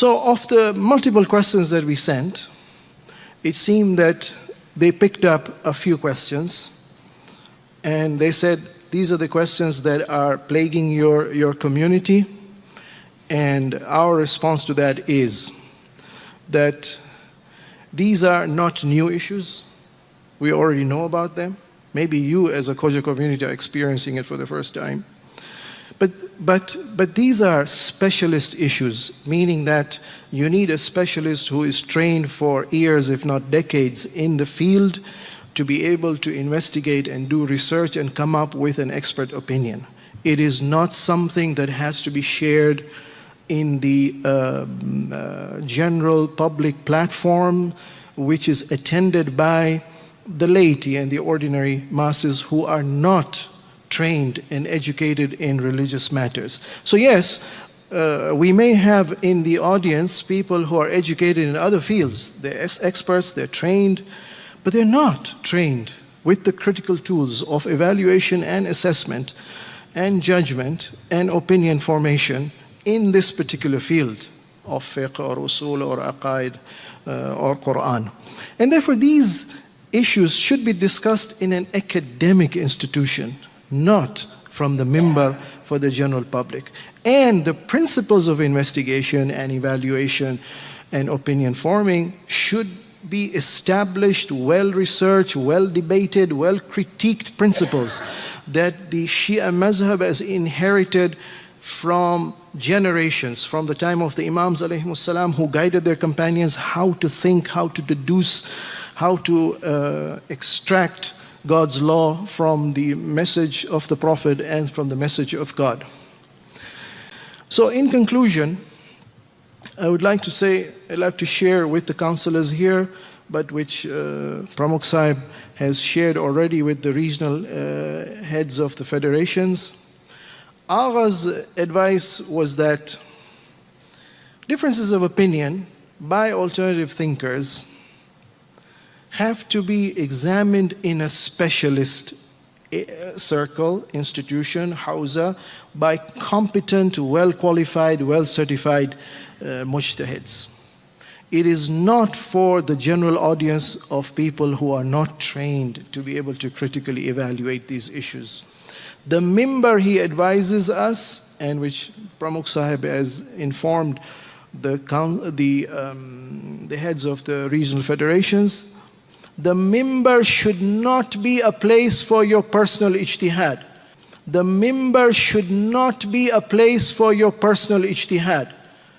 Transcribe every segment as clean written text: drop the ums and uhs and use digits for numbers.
So of the multiple questions that we sent, it seemed that they picked up a few questions, and they said, these are the questions that are plaguing your community, and our response to that is that these are not new issues. We already know about them. Maybe you as a Khoja community are experiencing it for the first time. But these are specialist issues, meaning that you need a specialist who is trained for years, if not decades, in the field to be able to investigate and do research and come up with an expert opinion. It is not something that has to be shared in the general public platform, which is attended by the laity and the ordinary masses who are not trained and educated in religious matters. So yes, we may have in the audience people who are educated in other fields. They're experts, they're trained, but they're not trained with the critical tools of evaluation and assessment and judgment and opinion formation in this particular field of fiqh or usul or aqaid or Quran. And therefore these issues should be discussed in an academic institution, not from the mimbar for the general public. And the principles of investigation and evaluation and opinion forming should be established, well-researched, well-debated, well-critiqued principles that the Shia mazhab has inherited from generations, from the time of the Imams alayhimus salam, who guided their companions how to think, how to deduce, how to extract God's law from the message of the Prophet and from the message of God. So in conclusion, I would like to say, I'd like to share with the counselors here, but which Pramukh Sahib has shared already with the regional heads of the federations. Aga's advice was that differences of opinion by alternative thinkers have to be examined in a specialist circle, institution, hawza, by competent, well-qualified, well-certified MUJTAHIDs. It is not for the general audience of people who are not trained to be able to critically evaluate these issues. The mimbar, he advises us, and which Pramukh Sahib has informed the heads of the regional federations, the mimbar should not be a place for your personal ijtihad. The mimbar should not be a place for your personal ijtihad.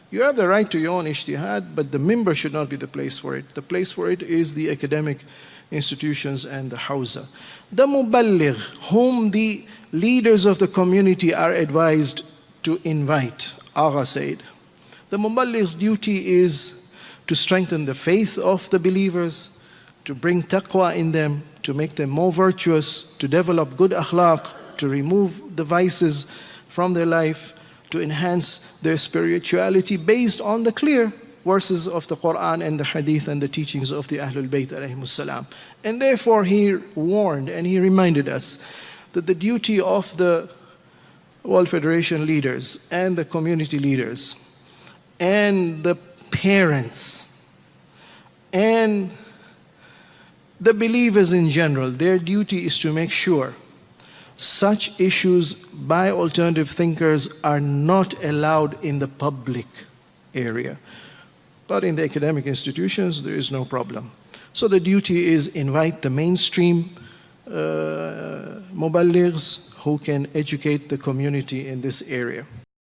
You have the right to your own ijtihad, but the mimbar should not be the place for it. The place for it is the academic institutions and the hawza. The muballigh, whom the leaders of the community are advised to invite, Aga said, the muballigh's duty is to strengthen the faith of the believers, to bring taqwa in them, to make them more virtuous, to develop good akhlaq, to remove the vices from their life, to enhance their spirituality based on the clear verses of the Quran and the Hadith and the teachings of the Ahlul Bayt alayhimus salam. And therefore he warned and he reminded us that the duty of the World Federation leaders and the community leaders and the parents and the believers in general, their duty is to make sure such issues by alternative thinkers are not allowed in the public area. But in the academic institutions, there is no problem. So the duty is invite the mainstream muballighs who can educate the community in this area.